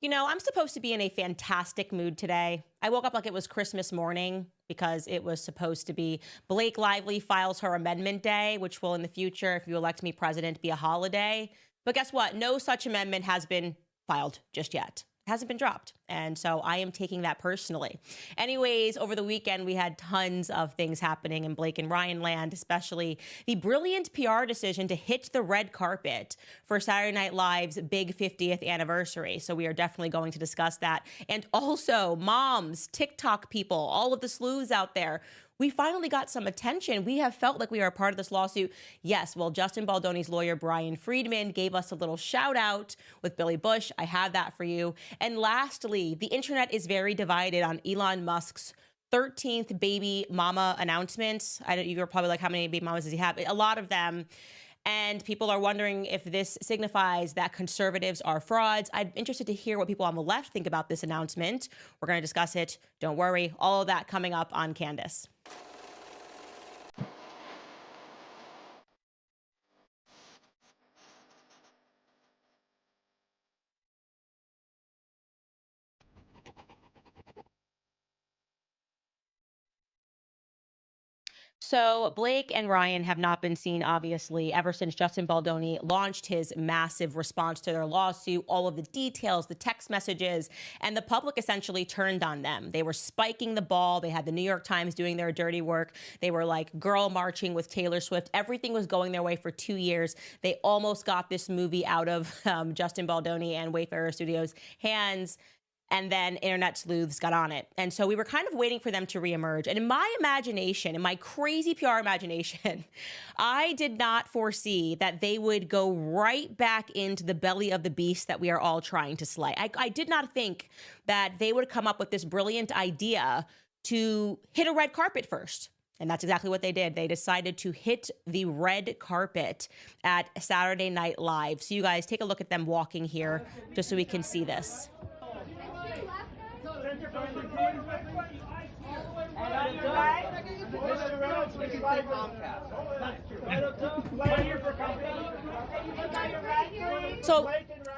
You know, I'm supposed to be in a fantastic mood today. I woke up like it was Christmas morning because it was supposed to be Blake Lively files her amendment day, which will in the future, if you elect me president, be a holiday. But guess what? No such amendment has been filed just yet. It hasn't been dropped. And so I am taking that personally. Anyways, over the weekend, we had tons of things happening in Blake and Ryan land, especially the brilliant PR decision to hit the red carpet for Saturday Night Live's big 50th anniversary. So we are definitely going to discuss that. And also moms, TikTok people, all of the sleuths out there. We finally got some attention. We have felt like we are a part of this lawsuit. Yes, well, Justin Baldoni's lawyer, Brian Friedman, gave us a little shout out with Billy Bush. I have that for you. And lastly, the internet is very divided on Elon Musk's 13th baby mama announcement. You're probably like, how many baby mamas does he have? A lot of them. And people are wondering if this signifies that conservatives are frauds. I'm interested to hear what people on the left think about this announcement. We're going to discuss it. Don't worry. All of that coming up on Candace. So Blake and Ryan have not been seen, obviously, ever since Justin Baldoni launched his massive response to their lawsuit, all of the details, the text messages, and the public essentially turned on them. They were spiking the ball. They had the New York Times doing their dirty work. They were like girl marching with Taylor Swift. Everything was going their way for 2 years. They almost got this movie out of Justin Baldoni and Wayfarer Studios' hands. And then internet sleuths got on it. And so we were kind of waiting for them to reemerge. And in my imagination, in my crazy PR imagination, I did not foresee that they would go right back into the belly of the beast that we are all trying to slay. I did not think that they would come up with this brilliant idea to hit a red carpet first. And that's exactly what they did. They decided to hit the red carpet at Saturday Night Live. So you guys take a look at them walking here just so we can see this. So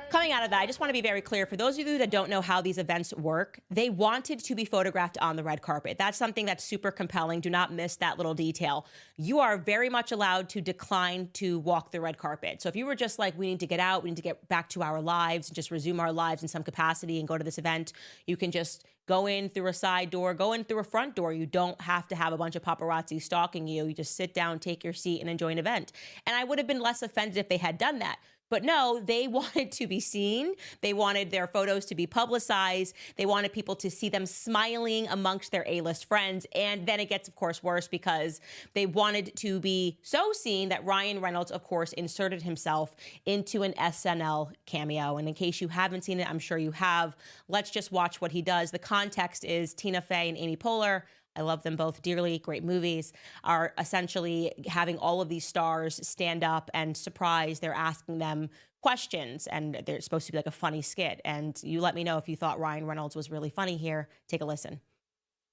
coming out of that, I just want to be very clear. For those of you that don't know how these events work, they wanted to be photographed on the red carpet. That's something that's super compelling. Do not miss that little detail. You are very much allowed to decline to walk the red carpet. So if you were just like, we need to get out, we need to get back to our lives and just resume our lives in some capacity and go to this event, you can just go in through a side door, go in through a front door. You don't have to have a bunch of paparazzi stalking you. You just sit down, take your seat, and enjoy an event. And I would have been less offended if they had done that. But no, they wanted to be seen. They wanted their photos to be publicized. They wanted people to see them smiling amongst their A-list friends. And then it gets, of course, worse because they wanted to be so seen that Ryan Reynolds, of course, inserted himself into an SNL cameo. And in case you haven't seen it, I'm sure you have. Let's just watch what he does. The context is Tina Fey and Amy Poehler. I love them both dearly. Great movies. Are essentially having all of these stars stand up and surprise. They're asking them questions, and they're supposed to be like a funny skit. And you let me know if you thought Ryan Reynolds was really funny here. Take a listen.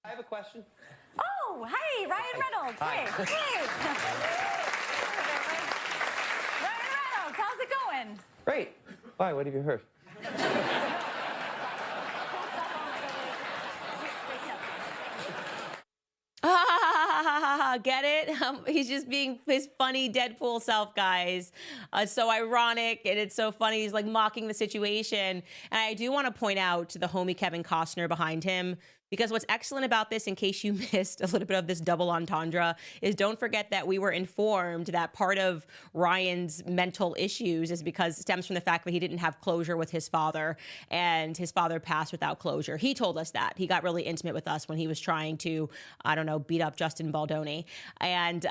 I have a question. Oh, hey, Ryan Reynolds. Hi. Hey. Ryan Reynolds, how's it going? Great. Why? What have you heard? Get it? He's just being his funny Deadpool self, guys. So ironic, and it's so funny. He's like mocking the situation. And I do want to point out to the homie Kevin Costner behind him, because what's excellent about this, in case you missed a little bit of this double entendre, is don't forget that we were informed that part of Ryan's mental issues is because it stems from the fact that he didn't have closure with his father, and his father passed without closure. He told us that. He got really intimate with us when he was trying to, I don't know, beat up Justin Baldoni. And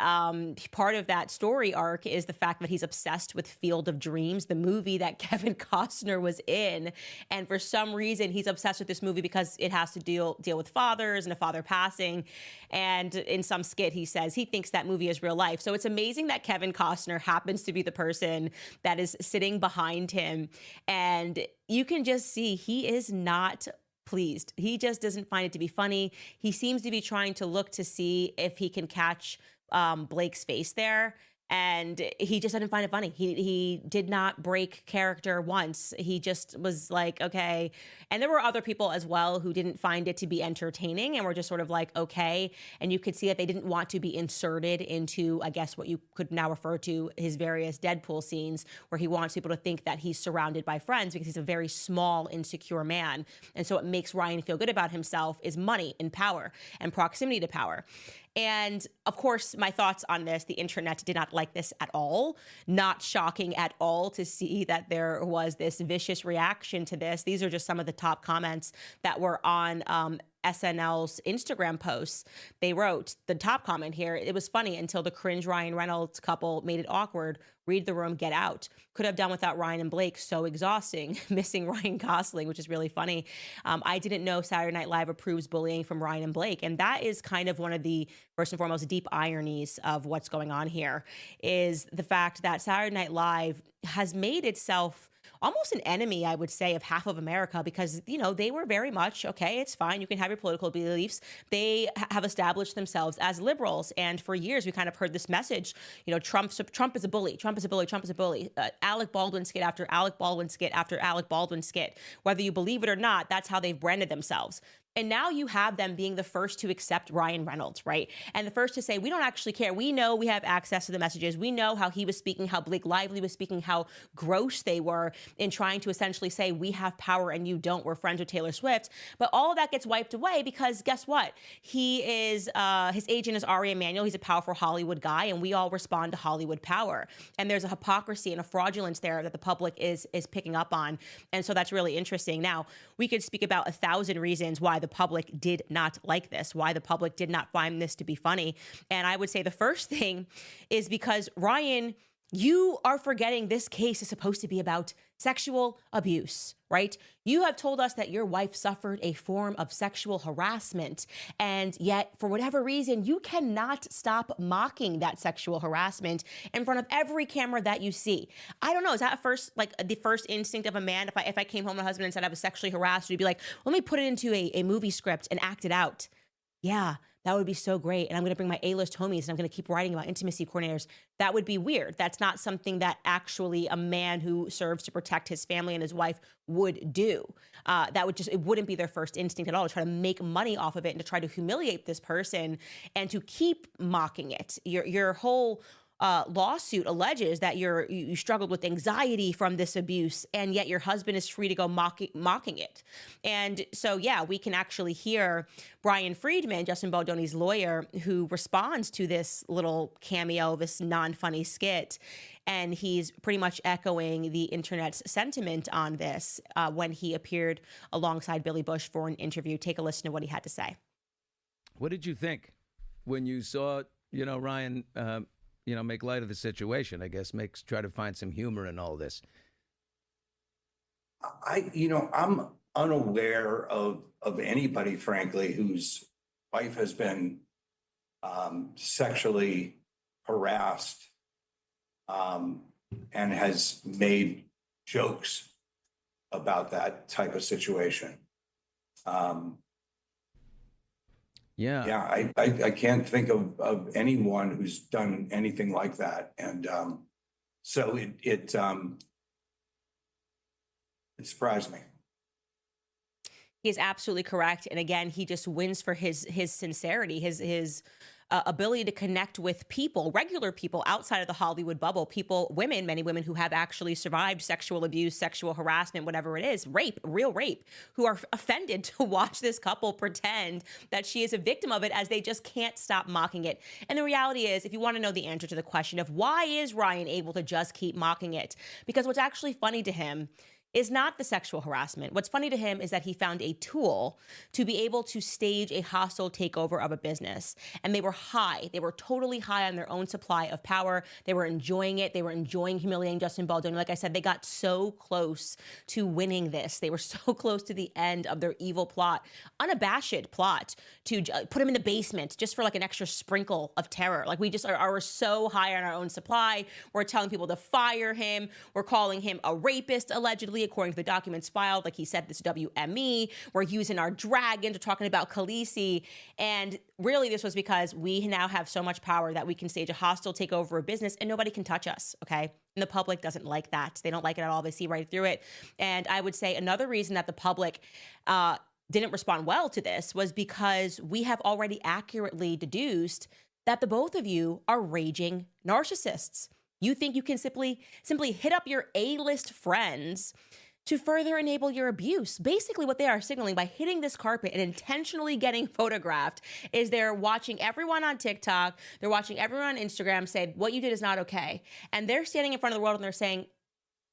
part of that story arc is the fact that he's obsessed with Field of Dreams, the movie that Kevin Costner was in. And for some reason, he's obsessed with this movie because it has to deal with fathers and a father passing. And in some skit, he says he thinks that movie is real life. So it's amazing that Kevin Costner happens to be the person that is sitting behind him. And you can just see he is not pleased. He just doesn't find it to be funny. He seems to be trying to look to see if he can catch Blake's face there. And he just didn't find it funny. He did not break character once. He just was like, okay. And there were other people as well who didn't find it to be entertaining and were just sort of like, okay. And you could see that they didn't want to be inserted into, I guess, what you could now refer to his various Deadpool scenes, where he wants people to think that he's surrounded by friends because he's a very small, insecure man. And so what makes Ryan feel good about himself is money and power and proximity to power. And of course, my thoughts on this, the internet did not like this at all. Not shocking at all to see that there was this vicious reaction to this. These are just some of the top comments that were on SNL's Instagram posts. They wrote the top comment here: "It was funny until the cringe Ryan Reynolds couple made it awkward. Read the room, get out. Could have done without Ryan and Blake. So exhausting. Missing Ryan Gosling," which is really funny. I didn't know Saturday Night Live approves bullying from Ryan and Blake. And that is kind of one of the, first and foremost, deep ironies of what's going on here, is the fact that Saturday Night Live has made itself almost an enemy, I would say, of half of America, because, you know, they were very much, okay, it's fine, you can have your political beliefs. They have established themselves as liberals. And for years, we kind of heard this message, you know, Trump is a bully, Trump is a bully, Trump is a bully. Alec Baldwin skit after Alec Baldwin skit after Alec Baldwin skit. Whether you believe it or not, that's how they've branded themselves. And now you have them being the first to accept Ryan Reynolds, right? And the first to say, we don't actually care. We know we have access to the messages. We know how he was speaking, how Blake Lively was speaking, how gross they were in trying to essentially say, we have power and you don't. We're friends with Taylor Swift. But all of that gets wiped away because guess what? He is, his agent is Ari Emanuel. He's a powerful Hollywood guy, and we all respond to Hollywood power. And there's a hypocrisy and a fraudulence there that the public is picking up on. And so that's really interesting. Now, we could speak about 1,000 reasons why the public did not like this, why the public did not find this to be funny. And I would say the first thing is because, Ryan, you are forgetting this case is supposed to be about sexual abuse, right? You have told us that your wife suffered a form of sexual harassment, and yet, for whatever reason, you cannot stop mocking that sexual harassment in front of every camera that you see. I don't know, is that first, like, the first instinct of a man? If I came home to my husband and said I was sexually harassed, you'd be like, let me put it into a movie script and act it out. Yeah, that would be so great. And I'm going to bring my A-list homies and I'm going to keep writing about intimacy coordinators. That would be weird. That's not something that actually a man who serves to protect his family and his wife would do. It wouldn't be their first instinct at all to try to make money off of it and to try to humiliate this person and to keep mocking it. Your whole lawsuit alleges that you struggled with anxiety from this abuse, and yet your husband is free to go mocking it. And so, yeah, we can actually hear Brian Friedman, Justin Baldoni's lawyer, who responds to this little cameo, this non-funny skit, and he's pretty much echoing the internet's sentiment on this when he appeared alongside Billy Bush for an interview. Take a listen to what he had to say. What did you think when you saw, Ryan, make light of the situation? I guess try to find some humor in all this. I'm unaware of anybody, frankly, whose wife has been sexually harassed and has made jokes about that type of situation. I can't think of anyone who's done anything like that. And so it surprised me. He is absolutely correct. And again, he just wins for his sincerity, his ability to connect with people, regular people outside of the Hollywood bubble, many women who have actually survived sexual abuse, sexual harassment, whatever it is, rape, real rape, who are offended to watch this couple pretend that she is a victim of it as they just can't stop mocking it. And the reality is, if you want to know the answer to the question of why is Ryan able to just keep mocking it, because what's actually funny to him is not the sexual harassment. What's funny to him is that he found a tool to be able to stage a hostile takeover of a business. And they were high. They were totally high on their own supply of power. They were enjoying it. They were enjoying humiliating Justin Baldoni. Like I said, they got so close to winning this. They were so close to the end of their evil plot, unabashed plot, to put him in the basement just for like an extra sprinkle of terror. Like we just are so high on our own supply. We're telling people to fire him. We're calling him a rapist, allegedly. allegedly, according to the documents filed, like he said, this WME, we're using our dragons, we're talking about Khaleesi. And really, this was because we now have so much power that we can stage a hostile takeover of business and nobody can touch us, okay? And the public doesn't like that. They don't like it at all. They see right through it. And I would say another reason that the public didn't respond well to this was because we have already accurately deduced that the both of you are raging narcissists. You think you can simply hit up your A-list friends to further enable your abuse. Basically, what they are signaling by hitting this carpet and intentionally getting photographed is they're watching everyone on TikTok, they're watching everyone on Instagram say, what you did is not okay. And they're standing in front of the world and they're saying,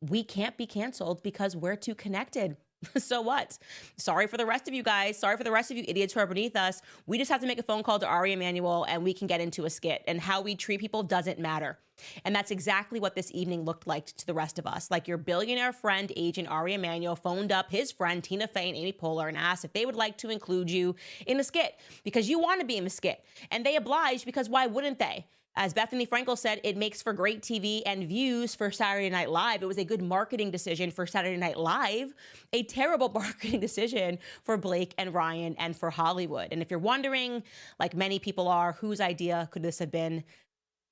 we can't be canceled because we're too connected. So what? Sorry for the rest of you guys. Sorry for the rest of you idiots who are beneath us. We just have to make a phone call to Ari Emanuel and we can get into a skit. And how we treat people doesn't matter. And that's exactly what this evening looked like to the rest of us. Like your billionaire friend, agent Ari Emanuel, phoned up his friend Tina Fey and Amy Poehler and asked if they would like to include you in a skit because you want to be in the skit. And they obliged because why wouldn't they? As Bethany Frankel said, it makes for great TV and views for Saturday Night Live. It was a good marketing decision for Saturday Night Live, a terrible marketing decision for Blake and Ryan and for Hollywood. And if you're wondering, like many people are, whose idea could this have been?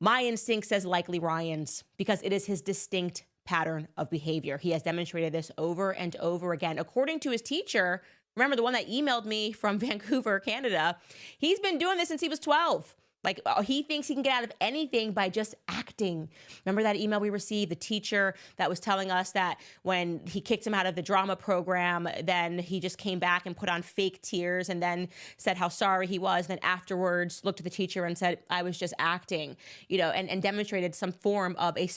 My instinct says likely Ryan's, because it is his distinct pattern of behavior. He has demonstrated this over and over again. According to his teacher, remember the one that emailed me from Vancouver, Canada, he's been doing this since he was 12. Like he thinks he can get out of anything by just acting. Remember that email we received, the teacher that was telling us that when he kicked him out of the drama program, then he just came back and put on fake tears and then said how sorry he was. Then afterwards looked at the teacher and said, I was just acting, and demonstrated some form of a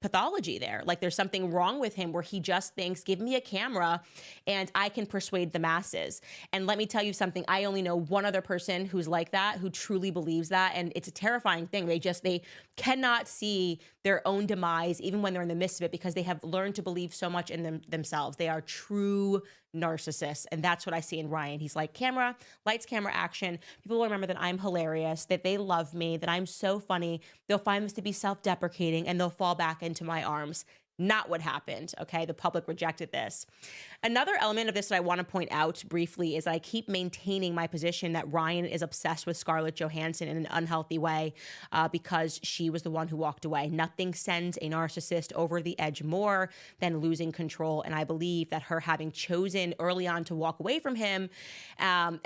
pathology there. Like there's something wrong with him where he just thinks, give me a camera and I can persuade the masses. And let me tell you something, I only know one other person who's like that, who truly believes that. And it's a terrifying thing. They cannot see their own demise, even when they're in the midst of it, because they have learned to believe so much in themselves. They are true narcissists. And that's what I see in Ryan. He's like camera, lights, camera, action. People will remember that I'm hilarious, that they love me, that I'm so funny. They'll find this to be self-deprecating and they'll fall back into my arms. Not what happened, okay? The public rejected this. Another element of this that I want to point out briefly is that I keep maintaining my position that Ryan is obsessed with Scarlett Johansson in an unhealthy way because she was the one who walked away. Nothing sends a narcissist over the edge more than losing control. And I believe that her having chosen early on to walk away from him and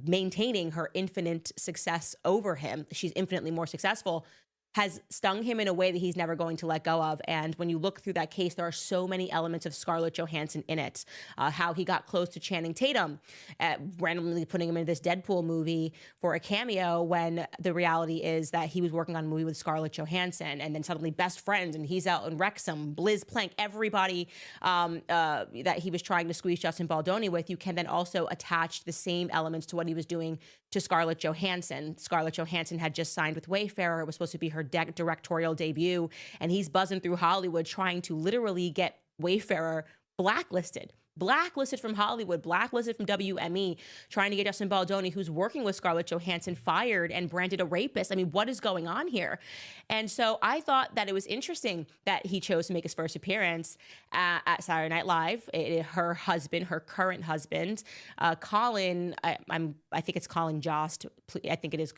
maintaining her infinite success over him, she's infinitely more successful, has stung him in a way that he's never going to let go of. And when you look through that case, there are so many elements of Scarlett Johansson in it. How he got close to Channing Tatum, randomly putting him in this Deadpool movie for a cameo, when the reality is that he was working on a movie with Scarlett Johansson, and then suddenly best friends, and he's out in Wrexham, Liz Plank, everybody that he was trying to squeeze Justin Baldoni with. You can then also attach the same elements to what he was doing to Scarlett Johansson. Scarlett Johansson had just signed with Wayfarer. It was supposed to be her directorial debut, and he's buzzing through Hollywood trying to literally get Wayfarer blacklisted from Hollywood, blacklisted from WME, trying to get Justin Baldoni, who's working with Scarlett Johansson, fired and branded a rapist. I mean, what is going on here? And so I thought that it was interesting that he chose to make his first appearance at Saturday Night Live. Her husband, her current husband, Colin, I think it's Colin Jost. I think it is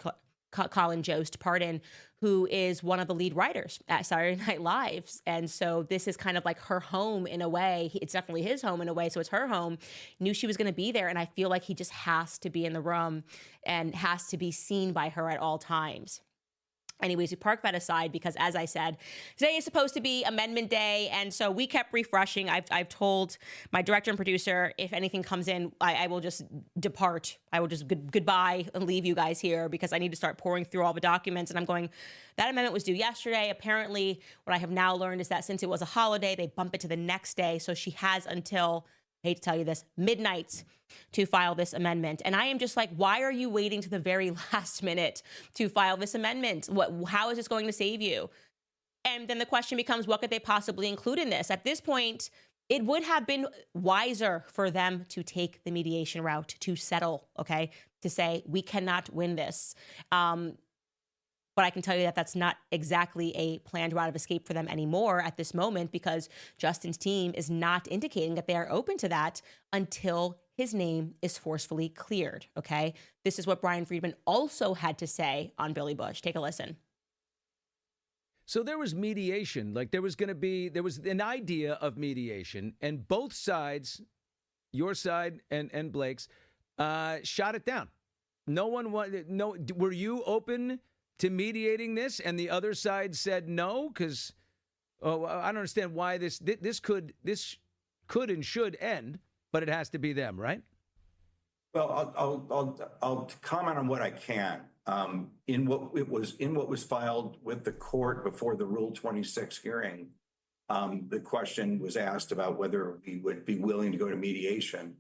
Colin Jost, pardon, who is one of the lead writers at Saturday Night Live. And so this is kind of like her home in a way. It's definitely his home in a way, so it's her home. Knew she was going to be there, and I feel like he just has to be in the room and has to be seen by her at all times. Anyways, we park that aside because, as I said, today is supposed to be Amendment Day, and so we kept refreshing. I've told my director and producer, if anything comes in, I will just depart. I will just goodbye and leave you guys here because I need to start pouring through all the documents. And I'm going, that amendment was due yesterday. Apparently, what I have now learned is that since it was a holiday, they bump it to the next day. So she has until, I hate to tell you this, midnight to file this amendment. And I am just like, why are you waiting to the very last minute to file this amendment? How is this going to save you? And then the question becomes, what could they possibly include in this? At this point, it would have been wiser for them to take the mediation route, to settle, okay? To say, we cannot win this. But I can tell you that that's not exactly a planned route of escape for them anymore at this moment, because Justin's team is not indicating that they are open to that until his name is forcefully cleared, okay? This is what Brian Friedman also had to say on Billy Bush. Take a listen. So there was mediation, like there was an idea of mediation, and both sides, your side and Blake's, shot it down. Were you open to mediating this, and the other side said no? Because I don't understand why this could and should end, but it has to be them, right? Well, I'll comment on what I can. In what was filed with the court before the Rule 26 hearing, the question was asked about whether we would be willing to go to mediation,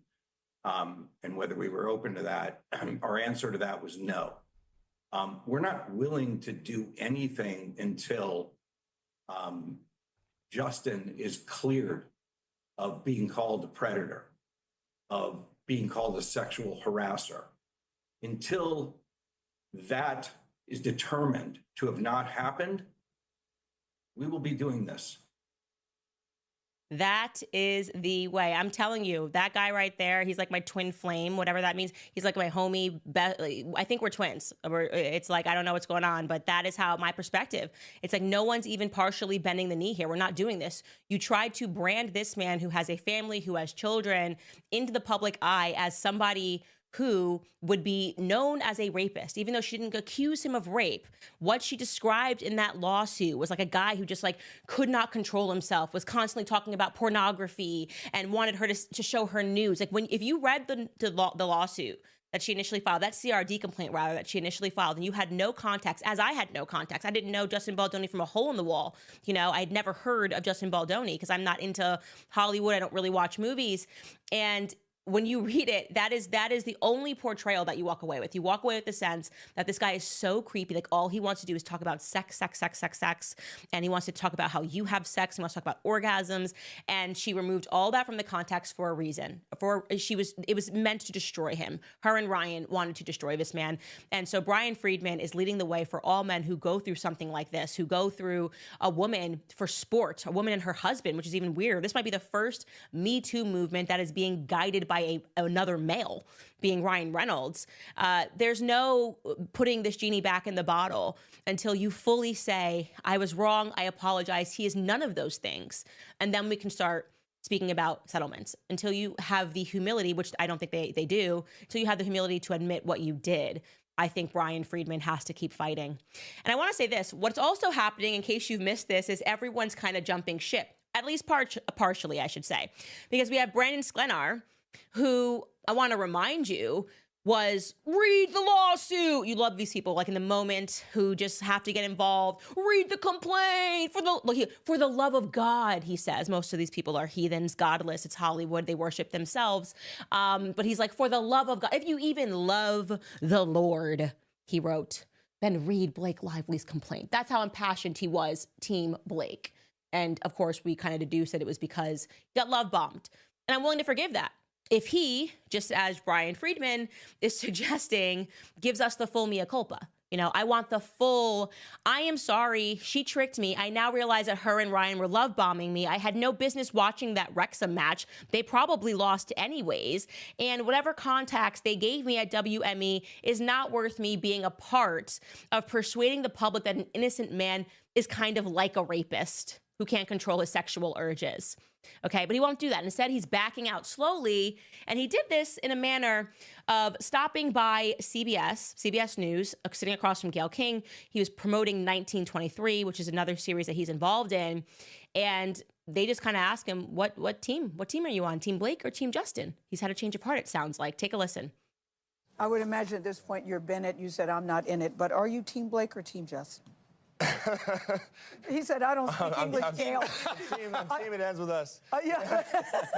and whether we were open to that. Our answer to that was no. We're not willing to do anything until Justin is cleared of being called a predator, of being called a sexual harasser. Until that is determined to have not happened, we will be doing this. That is the way. I'm telling you, that guy right there, he's like my twin flame, whatever that means. He's like my homie. I think we're twins. It's like, I don't know what's going on, but that is how my perspective. It's like no one's even partially bending the knee here. We're not doing this. You tried to brand this man who has a family, who has children, into the public eye as somebody who would be known as a rapist, even though she didn't accuse him of rape. What she described in that lawsuit was like a guy who just like could not control himself, was constantly talking about pornography and wanted her to show her news. Like if you read the lawsuit that she initially filed, that CRD complaint rather that she initially filed, and you had no context, as I had no context. I didn't know Justin Baldoni from a hole in the wall. You know, I'd never heard of Justin Baldoni because I'm not into Hollywood. I don't really watch movies. And when you read it, that is the only portrayal that you walk away with. You walk away with the sense that this guy is so creepy. Like all he wants to do is talk about sex. And he wants to talk about how you have sex. He wants to talk about orgasms. And she removed all that from the context for a reason. It was meant to destroy him. Her and Ryan wanted to destroy this man. And so Brian Friedman is leading the way for all men who go through something like this, who go through a woman for sport, a woman and her husband, which is even weirder. This might be the first Me Too movement that is being guided by another male, being Ryan Reynolds. There's no putting this genie back in the bottle until you fully say, I was wrong, I apologize. He is none of those things. And then we can start speaking about settlements. Until you have the humility, which I don't think they do, until you have the humility to admit what you did, I think Brian Friedman has to keep fighting. And I want to say this, what's also happening, in case you've missed this, is everyone's kind of jumping ship, at least partially, I should say. Because we have Brandon Sklenar, who I want to remind you was read the lawsuit. You love these people like in the moment who just have to get involved. Read the complaint for the love of God, he says. Most of these people are heathens, godless. It's Hollywood. They worship themselves. But he's like, for the love of God, if you even love the Lord, he wrote, then read Blake Lively's complaint. That's how impassioned he was, Team Blake. And of course, we kind of deduced that it was because he got love bombed. And I'm willing to forgive that. If he, just as Brian Friedman is suggesting, gives us the full mea culpa. You know, I want the full, I am sorry, she tricked me. I now realize that her and Ryan were love bombing me. I had no business watching that Wrexham match. They probably lost anyways. And whatever contacts they gave me at WME is not worth me being a part of persuading the public that an innocent man is kind of like a rapist who can't control his sexual urges. Okay, but he won't do that. Instead, he's backing out slowly. And he did this in a manner of stopping by CBS News, sitting across from Gayle King. He was promoting 1923, which is another series that he's involved in. And they just kind of ask him, what team are you on? Team Blake or Team Justin? He's had a change of heart, it sounds like. Take a listen. I would imagine at this point you're Bennett. You said I'm not in it, but are you Team Blake or Team Justin? He said, I don't speak English, Gayle. I'm team it ends with us. Yeah.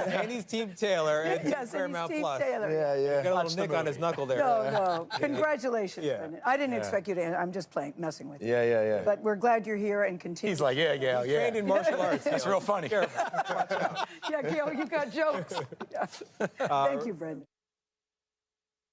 And he's Team Taylor and Yes, and Paramount he's Team Plus. Taylor. Yeah. Got a little nick on his knuckle there. No. Congratulations, Yeah. Brendan. I didn't expect you to. I'm just messing with you. Yeah. But we're glad you're here and continue. He's like, yeah, Gail, He's trained in martial arts. That's real funny. Yeah, Gayle, you got jokes. Yeah. Thank you, Brendan.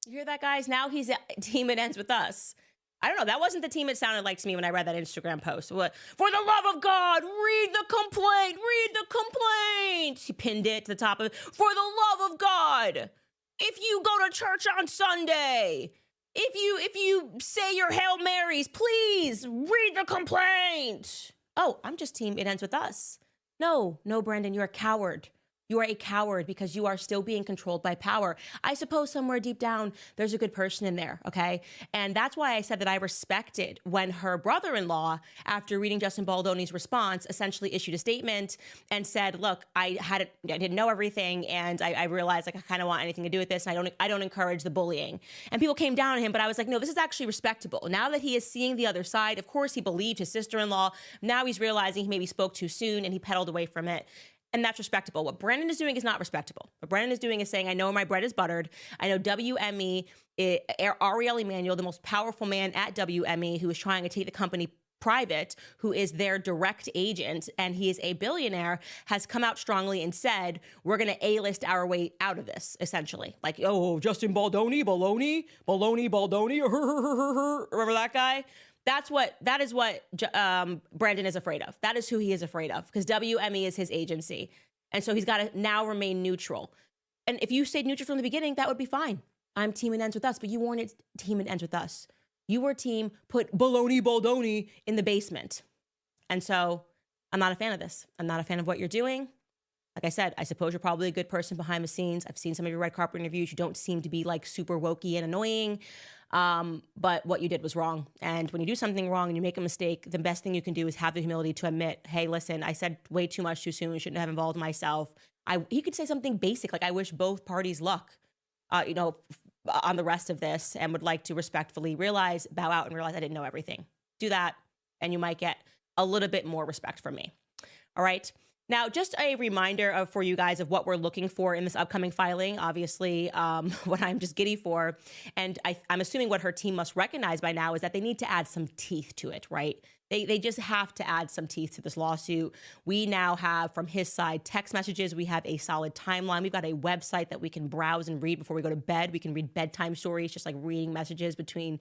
You hear that, guys? Now he's a team it ends with us. I don't know. That wasn't the team it sounded like to me when I read that Instagram post. What? For the love of God, read the complaint. Read the complaint. She pinned it to the top of it. For the love of God, if you go to church on Sunday, if you say your Hail Marys, please read the complaint. Oh, I'm just team it ends with us. No, Brandon, you're a coward. You are a coward because you are still being controlled by power. I suppose somewhere deep down, there's a good person in there, okay? And that's why I said that I respected when her brother-in-law, after reading Justin Baldoni's response, essentially issued a statement and said, look, I didn't know everything, and I realized like I kind of want anything to do with this, and I don't encourage the bullying. And people came down on him, but I was like, no, this is actually respectable. Now that he is seeing the other side, of course he believed his sister-in-law. Now he's realizing he maybe spoke too soon and he pedaled away from it. And that's respectable. What Brandon is doing is not respectable. What Brandon is doing is saying, I know my bread is buttered. I know WME, Ariel Emanuel, the most powerful man at WME, who is trying to take the company private, who is their direct agent, and he is a billionaire, has come out strongly and said, we're going to A-list our way out of this, essentially. Like, oh, Justin Baldoni, Baldoni, remember that guy? That is what Brandon is afraid of. That is who he is afraid of, because WME is his agency. And so he's got to now remain neutral. And if you stayed neutral from the beginning, that would be fine. I'm team it ends with us, but you weren't team it ends with us. You were team put Baldoni in the basement. And so I'm not a fan of this. I'm not a fan of what you're doing. Like I said, I suppose you're probably a good person behind the scenes. I've seen some of your red carpet interviews. You don't seem to be like super wokey and annoying. But what you did was wrong. And when you do something wrong and you make a mistake, the best thing you can do is have the humility to admit, hey, listen, I said way too much too soon. Shouldn't have involved myself. He could say something basic, like I wish both parties luck, on the rest of this, and would like to respectfully bow out and realize I didn't know everything. Do that, and you might get a little bit more respect from me. All right. Now, just a reminder for you guys of what we're looking for in this upcoming filing. Obviously, what I'm just giddy for, and I'm assuming what her team must recognize by now is that they need to add some teeth to it, right? They just have to add some teeth to this lawsuit. We now have, from his side, text messages. We have a solid timeline. We've got a website that we can browse and read before we go to bed. We can read bedtime stories, just like reading messages between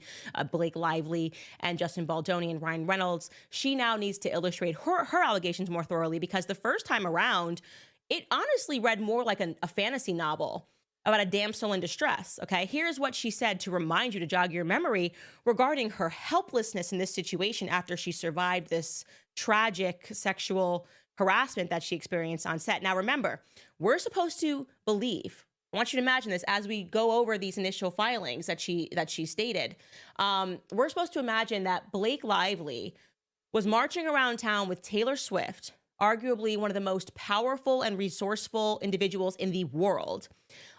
Blake Lively and Justin Baldoni and Ryan Reynolds. She now needs to illustrate her allegations more thoroughly, because the first time around, it honestly read more like a fantasy novel about a damsel in distress, okay? Here's what she said to remind you, to jog your memory, regarding her helplessness in this situation after she survived this tragic sexual harassment that she experienced on set. Now, remember, we're supposed to believe, I want you to imagine this as we go over these initial filings that she stated. We're supposed to imagine that Blake Lively was marching around town with Taylor Swift, arguably one of the most powerful and resourceful individuals in the world,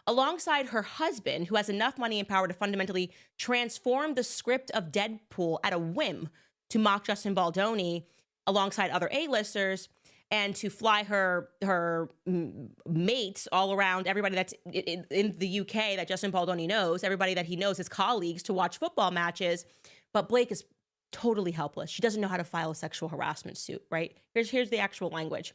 alongside her husband, who has enough money and power to fundamentally transform the script of Deadpool at a whim to mock Justin Baldoni alongside other A-listers, and to fly her mates all around, everybody that's in the UK that Justin Baldoni knows, everybody that he knows, his colleagues, to watch football matches. But Blake is totally helpless. She doesn't know how to file a sexual harassment suit, right? Here's the actual language.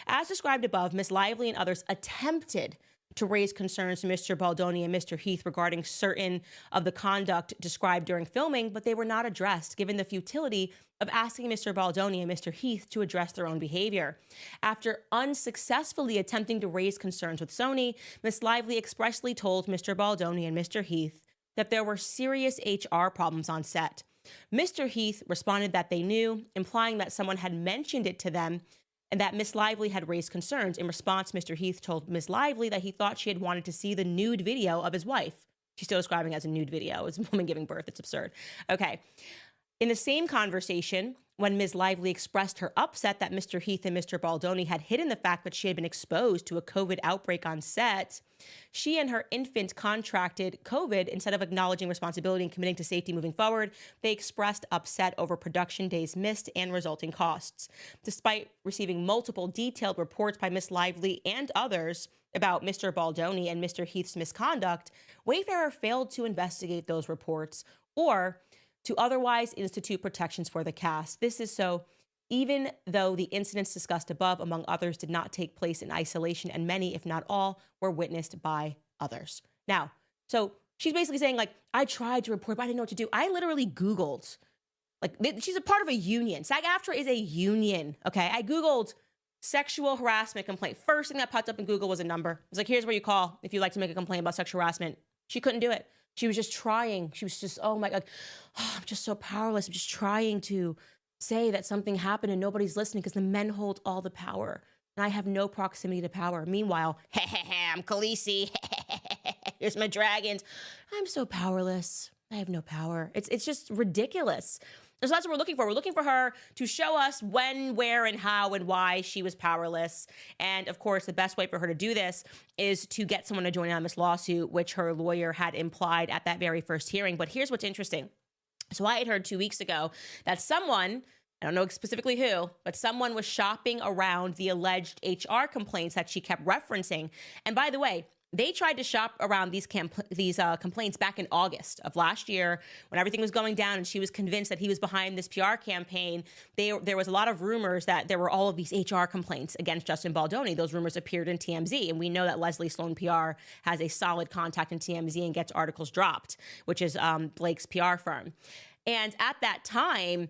As described above, Ms. Lively and others attempted to raise concerns to Mr. Baldoni and Mr. Heath regarding certain of the conduct described during filming, but they were not addressed, given the futility of asking Mr. Baldoni and Mr. Heath to address their own behavior. After unsuccessfully attempting to raise concerns with Sony, Ms. Lively expressly told Mr. Baldoni and Mr. Heath that there were serious HR problems on set. Mr. Heath responded that they knew, implying that someone had mentioned it to them and that Miss Lively had raised concerns. In response, Mr. Heath told Miss Lively that he thought she had wanted to see the nude video of his wife. She's still describing it as a nude video. It's a woman giving birth. It's absurd. Okay. In the same conversation, when Ms. Lively expressed her upset that Mr. Heath and Mr. Baldoni had hidden the fact that she had been exposed to a COVID outbreak on set, she and her infant contracted COVID. Instead of acknowledging responsibility and committing to safety moving forward, they expressed upset over production days missed and resulting costs. Despite receiving multiple detailed reports by Ms. Lively and others about Mr. Baldoni and Mr. Heath's misconduct, Wayfarer failed to investigate those reports or to otherwise institute protections for the cast. This is so even though the incidents discussed above, among others, did not take place in isolation, and many, if not all, were witnessed by others. Now, so She's basically saying, like, I tried to report, but I didn't know what to do. I literally Googled, like, she's a part of a union. SAG-AFTRA is a union, okay? I Googled sexual harassment complaint. First thing that popped up in Google was a number. It was like, here's where you call if you'd like to make a complaint about sexual harassment. She couldn't do it. She was just trying. She was just, oh my God, oh, I'm just so powerless. I'm just trying to say that something happened and nobody's listening because the men hold all the power. And I have no proximity to power. Meanwhile, I'm Khaleesi. Here's my dragons. I'm so powerless. I have no power. It's just ridiculous. So that's what we're looking for. We're looking for her to show us when, where, and how, and why she was powerless. And of course, the best way for her to do this is to get someone to join in on this lawsuit, which her lawyer had implied at that very first hearing. But here's what's interesting. So I had heard 2 weeks ago that someone, I don't know specifically who, but someone was shopping around the alleged HR complaints that she kept referencing. And by the way, they tried to shop around these complaints back in August of last year when everything was going down and she was convinced that he was behind this PR campaign. There was a lot of rumors that there were all of these HR complaints against Justin Baldoni. Those rumors appeared in TMZ, and we know that Leslie Sloan PR has a solid contact in TMZ and gets articles dropped, which is Blake's PR firm. And at that time,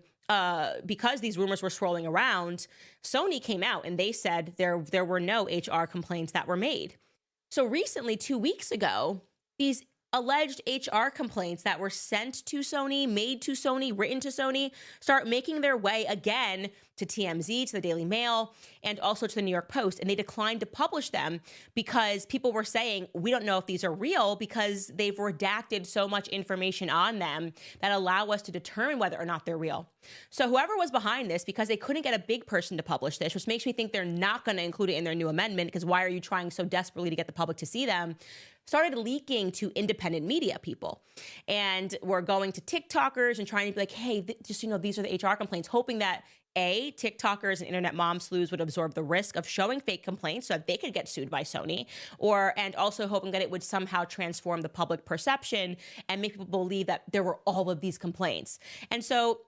because these rumors were swirling around, Sony came out and they said there were no HR complaints that were made. So recently, 2 weeks ago, these alleged HR complaints that were sent to Sony, made to Sony, written to Sony, start making their way again to TMZ, to the Daily Mail, and also to the New York Post. And they declined to publish them because people were saying, we don't know if these are real because they've redacted so much information on them that allow us to determine whether or not they're real. So whoever was behind this, because they couldn't get a big person to publish this, which makes me think they're not going to include it in their new amendment, because why are you trying so desperately to get the public to see them, started leaking to independent media people. And we're going to TikTokers and trying to be like, hey, just, you know, these are the HR complaints, hoping that TikTokers and internet mom slews would absorb the risk of showing fake complaints so that they could get sued by Sony, and also hoping that it would somehow transform the public perception and make people believe that there were all of these complaints. And so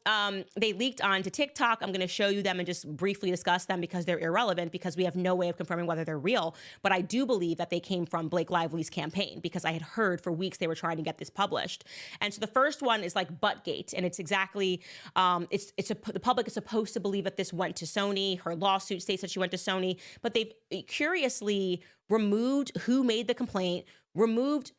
they leaked onto TikTok. I'm going to show you them and just briefly discuss them because they're irrelevant, because we have no way of confirming whether they're real. But I do believe that they came from Blake Lively's campaign, because I had heard for weeks they were trying to get this published. And so the first one is like Buttgate, and it's exactly the public is supposed to believe that this went to Sony. Her lawsuit states that she went to Sony, but they've curiously removed who made the complaint, removed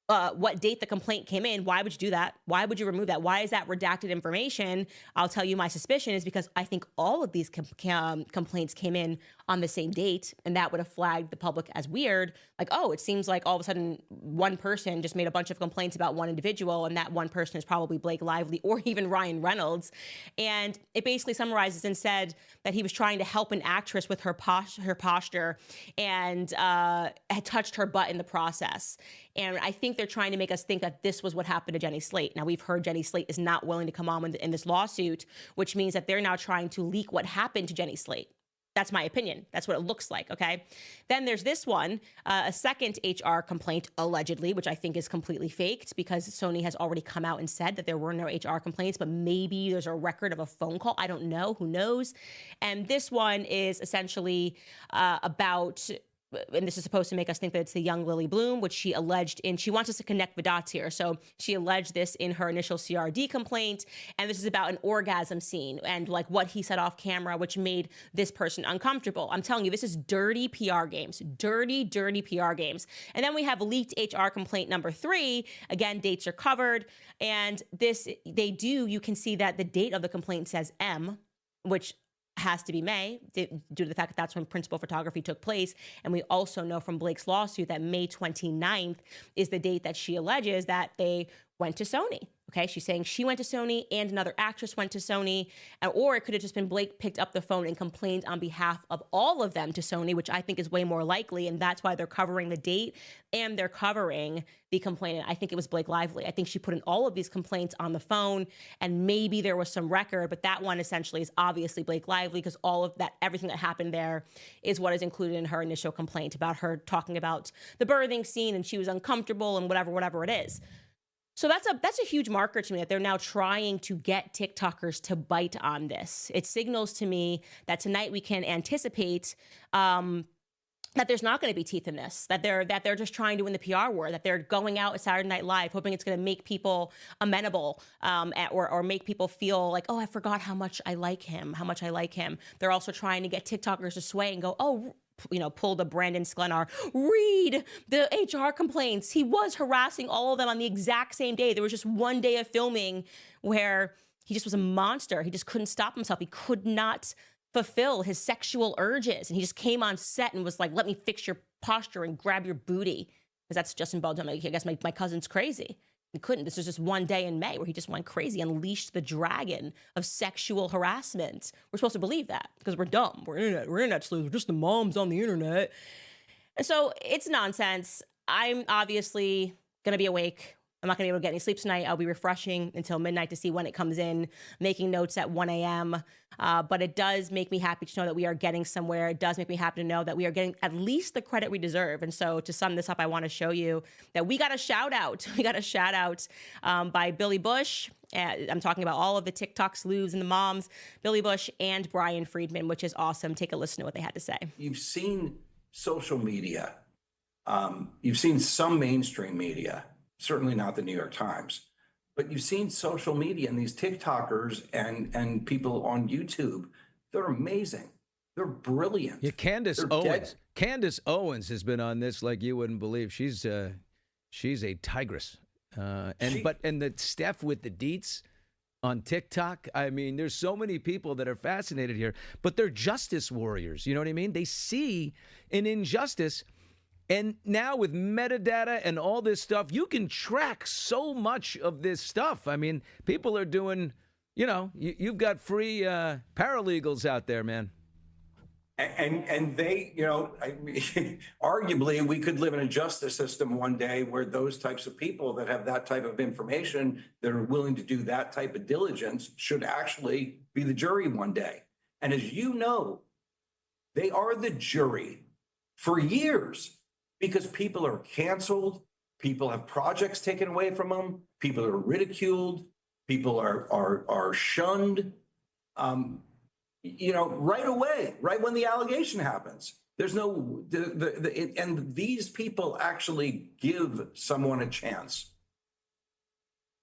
what date the complaint came in. Why would you do that? Why would you remove that? Why is that redacted information? I'll tell you, my suspicion is because I think all of these complaints came in on the same date, and that would have flagged the public as weird. Like, oh, it seems like all of a sudden one person just made a bunch of complaints about one individual, and that one person is probably Blake Lively or even Ryan Reynolds. And it basically summarizes and said that he was trying to help an actress with her posture and had touched her butt in the process. And I think they're trying to make us think that this was what happened to Jenny Slate. Now, we've heard Jenny Slate is not willing to come on in this lawsuit, which means that they're now trying to leak what happened to Jenny Slate. That's my opinion. That's what it looks like, okay? Then there's this one, a second HR complaint, allegedly, which I think is completely faked, because Sony has already come out and said that there were no HR complaints, but maybe there's a record of a phone call. I don't know. Who knows? And this one is essentially about, and this is supposed to make us think that it's the young Lily Bloom, which she alleged she wants us to connect the dots here. So she alleged this in her initial CRD complaint, and this is about an orgasm scene and like what he said off camera, which made this person uncomfortable. I'm telling you, this is dirty PR games, dirty PR games. And then we have leaked HR complaint number 3. Again, dates are covered, and you can see that the date of the complaint says M, which has to be May, due to the fact that that's when principal photography took place. And we also know from Blake's lawsuit that May 29th is the date that she alleges that they went to Sony. Okay, she's saying she went to Sony and another actress went to Sony, or it could have just been Blake picked up the phone and complained on behalf of all of them to Sony, which I think is way more likely, and that's why they're covering the date and they're covering the complainant. I think it was Blake Lively. I think she put in all of these complaints on the phone, and maybe there was some record, but that one essentially is obviously Blake Lively, because all of that, everything that happened there is what is included in her initial complaint about her talking about the birthing scene and she was uncomfortable and whatever it is. So that's a huge marker to me, that they're now trying to get TikTokers to bite on this. It signals to me that tonight we can anticipate that there's not going to be teeth in this, that they're just trying to win the PR war, that they're going out at Saturday Night Live hoping it's going to make people amenable, or make people feel like, oh, I forgot how much I like him. They're also trying to get TikTokers to sway and go, oh, pull the Brandon Sklenar, read the HR complaints. He was harassing all of them on the exact same day. There was just one day of filming where he just was a monster. He just couldn't stop himself. He could not fulfill his sexual urges. And he just came on set and was like, let me fix your posture and grab your booty. Because that's Justin Baldoni. I guess my cousin's crazy. He couldn't. This was just one day in May where he just went crazy, unleashed the dragon of sexual harassment. We're supposed to believe that because we're dumb. We're internet sleuths. We're just the moms on the internet. And so it's nonsense. I'm obviously going to be awake. I'm not going to be able to get any sleep tonight. I'll be refreshing until midnight to see when it comes in, making notes at 1 a.m. But it does make me happy to know that we are getting somewhere. It does make me happy to know that we are getting at least the credit we deserve. And so to sum this up, I want to show you that we got a shout out. We got a shout out by Billy Bush. I'm talking about all of the TikTok sleuths and the moms, Billy Bush and Brian Friedman, which is awesome. Take a listen to what they had to say. You've seen social media. You've seen some mainstream media. Certainly not the New York Times, but you've seen social media and these TikTokers and people on YouTube. They're amazing. They're brilliant. Yeah, Candace Owens. Candace Owens has been on this like you wouldn't believe. She's a tigress. And the Steph with the deets on TikTok. I mean, there's so many people that are fascinated here, but they're justice warriors. You know what I mean? They see an injustice. And now with metadata and all this stuff, you can track so much of this stuff. I mean, people are doing, you've got free paralegals out there, man. And they, arguably we could live in a justice system one day where those types of people that have that type of information that are willing to do that type of diligence should actually be the jury one day. And as you know, they are the jury for years. Because people are canceled, people have projects taken away from them, people are ridiculed, people are shunned, right away, right when the allegation happens. There's no, and these people actually give someone a chance.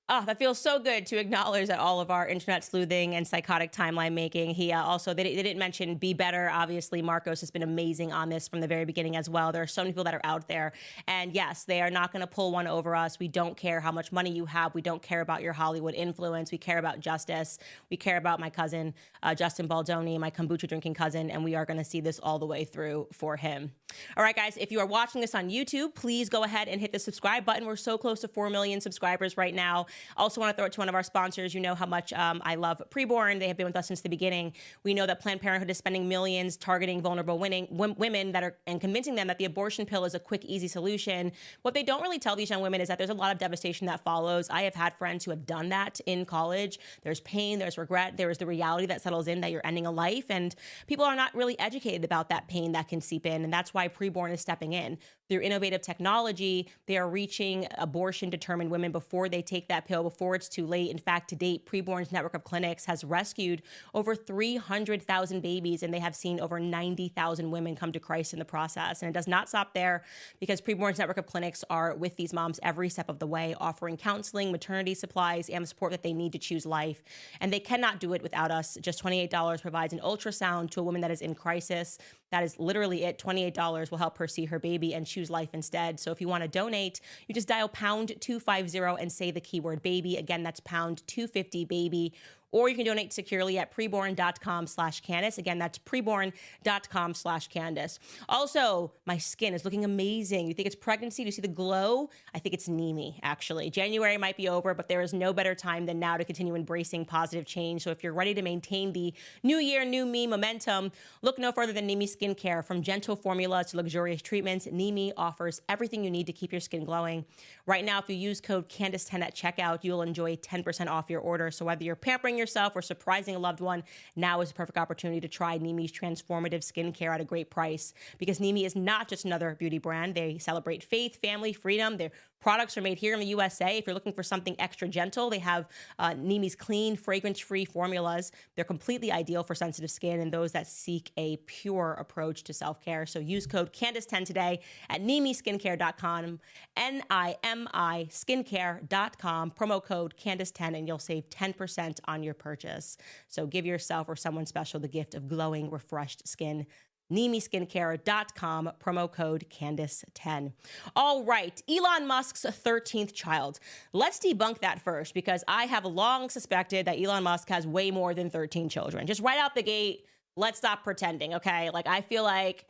Oh, that feels so good to acknowledge that all of our internet sleuthing and psychotic timeline making. He also, they didn't mention Be Better. Obviously, Marcos has been amazing on this from the very beginning as well. There are so many people that are out there. And yes, they are not going to pull one over us. We don't care how much money you have. We don't care about your Hollywood influence. We care about justice. We care about my cousin, Justin Baldoni, my kombucha drinking cousin. And we are going to see this all the way through for him. All right, guys, if you are watching this on YouTube, please go ahead and hit the subscribe button. We're so close to 4 million subscribers right now. Also want to throw it to one of our sponsors. You know how much I love Preborn. They have been with us since the beginning. We know that Planned Parenthood is spending millions targeting vulnerable women that are and convincing them that the abortion pill is a quick, easy solution. What they don't really tell these young women is that there's a lot of devastation that follows. I have had friends who have done that in college. There's pain, there's regret, there is the reality that settles in that you're ending a life, and people are not really educated about that pain that can seep in, and that's why Preborn is stepping in. Through innovative technology, they are reaching abortion-determined women before they take that pill, before it's too late. In fact, to date, Preborn's network of clinics has rescued over 300,000 babies, and they have seen over 90,000 women come to Christ in the process. And it does not stop there, because Preborn's network of clinics are with these moms every step of the way, offering counseling, maternity supplies, and the support that they need to choose life. And they cannot do it without us. Just $28 provides an ultrasound to a woman that is in crisis. That is literally it. $28 will help her see her baby and choose life instead. So if you want to donate, you just dial pound 250 and say the keyword baby. Again, that's pound 250 baby. Or you can donate securely at preborn.com/Candace. Again, that's preborn.com/Candace. Also, my skin is looking amazing. You think it's pregnancy? Do you see the glow? I think it's Nimi, actually. January might be over, but there is no better time than now to continue embracing positive change. So if you're ready to maintain the new year, new me momentum, look no further than Nimi Skincare. From gentle formulas to luxurious treatments, Nimi offers everything you need to keep your skin glowing. Right now, if you use code Candace10 at checkout, you'll enjoy 10% off your order. So whether you're pampering yourself or surprising a loved one, now is the perfect opportunity to try Nimi's transformative skincare at a great price, because Nimi is not just another beauty brand. They celebrate faith, family, freedom. Their products are made here in the USA. If you're looking for something extra gentle, they have Nimi's clean, fragrance-free formulas. They're completely ideal for sensitive skin and those that seek a pure approach to self-care. So use code Candace10 today at NimiSkincare.com, NIMI skincare.com, promo code Candace10, and you'll save 10% on your purchase. So give yourself or someone special the gift of glowing, refreshed skin. NimiSkincare.com, promo code Candace10. All right, Elon Musk's 13th child. Let's debunk that first, because I have long suspected that Elon Musk has way more than 13 children. Just right out the gate, let's stop pretending, okay? Like, I feel like,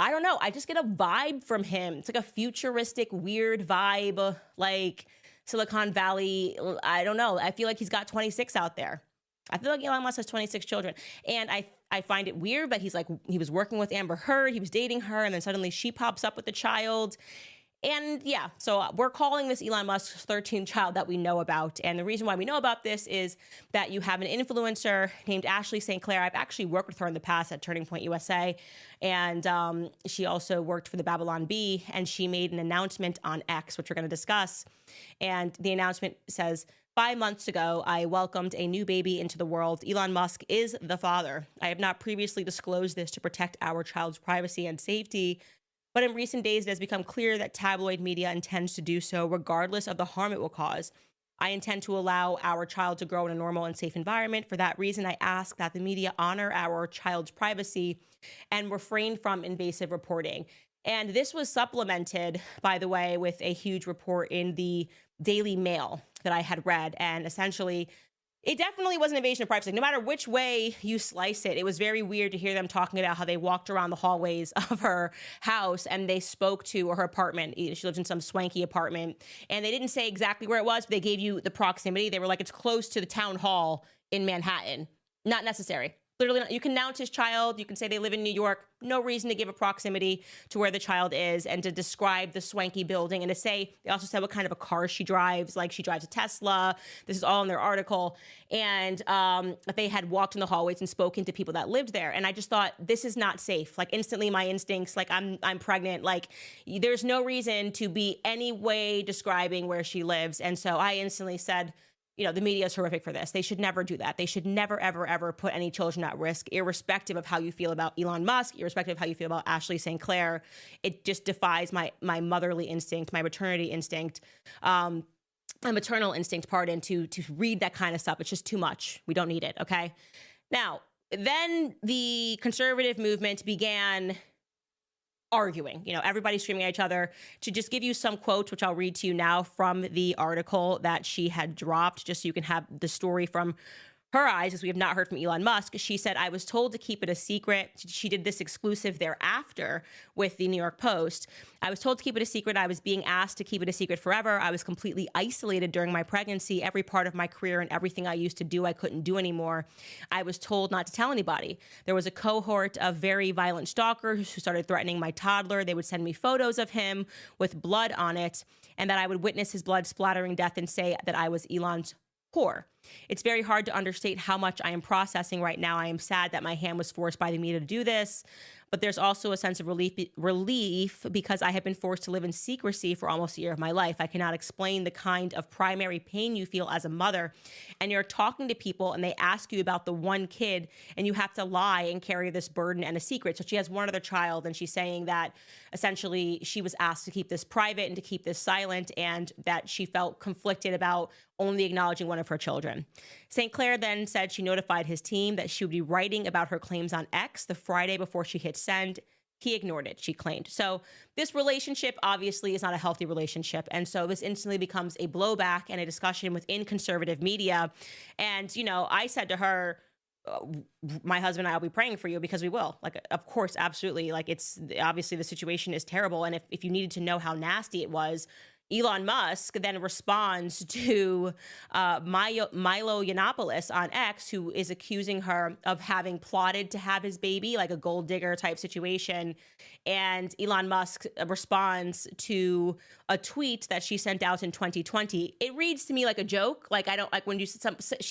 I don't know, I just get a vibe from him. It's like a futuristic, weird vibe, like Silicon Valley. I don't know. I feel like he's got 26 out there. I feel like Elon Musk has 26 children. And I find it weird that he was working with Amber Heard, he was dating her, and then suddenly she pops up with the child. And yeah, so we're calling this Elon Musk's 13th child that we know about. And the reason why we know about this is that you have an influencer named Ashley St. Clair. I've actually worked with her in the past at Turning Point USA. And she also worked for the Babylon Bee. And she made an announcement on X, which we're going to discuss. And the announcement says, 5 months ago, I welcomed a new baby into the world. Elon Musk is the father. I have not previously disclosed this to protect our child's privacy and safety, but in recent days, it has become clear that tabloid media intends to do so regardless of the harm it will cause. I intend to allow our child to grow in a normal and safe environment. For that reason, I ask that the media honor our child's privacy and refrain from invasive reporting. And this was supplemented, by the way, with a huge report in the Daily Mail that I had read. And essentially, it definitely was an invasion of privacy. No matter which way you slice it, it was very weird to hear them talking about how they walked around the hallways of her house and they spoke to her apartment. She lives in some swanky apartment. And they didn't say exactly where it was, but they gave you the proximity. They were like, it's close to the town hall in Manhattan. Not necessary. Literally not. You can announce his child. You can say they live in New York. No reason to give a proximity to where the child is and to describe the swanky building and to say, they also said what kind of a car she drives. Like, she drives a Tesla. This is all in their article. And they had walked in the hallways and spoken to people that lived there. And I just thought, this is not safe. Like, instantly my instincts, like, I'm pregnant. Like, there's no reason to be any way describing where she lives. And so I instantly said, you know, the media is horrific for this. They should never do that. They should never, ever, ever put any children at risk, irrespective of how you feel about Elon Musk, irrespective of how you feel about Ashley St. Clair. It just defies my motherly instinct, my maternity instinct, my maternal instinct, pardon, to read that kind of stuff. It's just too much. We don't need it, okay? Now, then the conservative movement began arguing, you know, everybody screaming at each other. To just give you some quotes, which I'll read to you now from the article that she had dropped, just so you can have the story from her eyes, as we have not heard from Elon Musk. She said, I was told to keep it a secret. She did this exclusive thereafter with the New York Post. I was told to keep it a secret. I was being asked to keep it a secret forever. I was completely isolated during my pregnancy. Every part of my career and everything I used to do, I couldn't do anymore. I was told not to tell anybody. There was a cohort of very violent stalkers who started threatening my toddler. They would send me photos of him with blood on it, and that I would witness his blood splattering death and say that I was Elon's whore. It's very hard to understate how much I am processing right now. I am sad that my hand was forced by the media to do this, but there's also a sense of relief because I have been forced to live in secrecy for almost a year of my life. I cannot explain the kind of primary pain you feel as a mother, and you're talking to people and they ask you about the one kid and you have to lie and carry this burden and a secret. So she has one other child and she's saying that essentially she was asked to keep this private and to keep this silent, and that she felt conflicted about only acknowledging one of her children. St. Clair then said she notified his team that she would be writing about her claims on X the Friday before she hit send. He ignored it, she claimed. So this relationship obviously is not a healthy relationship. And so this instantly becomes a blowback and a discussion within conservative media. And, you know, I said to her, my husband and I will be praying for you, because we will. Like, of course, absolutely. Like, it's obviously the situation is terrible. And if you needed to know how nasty it was, Elon Musk then responds to Milo Yiannopoulos on X, who is accusing her of having plotted to have his baby, like a gold digger type situation. And Elon Musk responds to a tweet that she sent out in 2020. It reads to me like a joke. Like, I don't like when she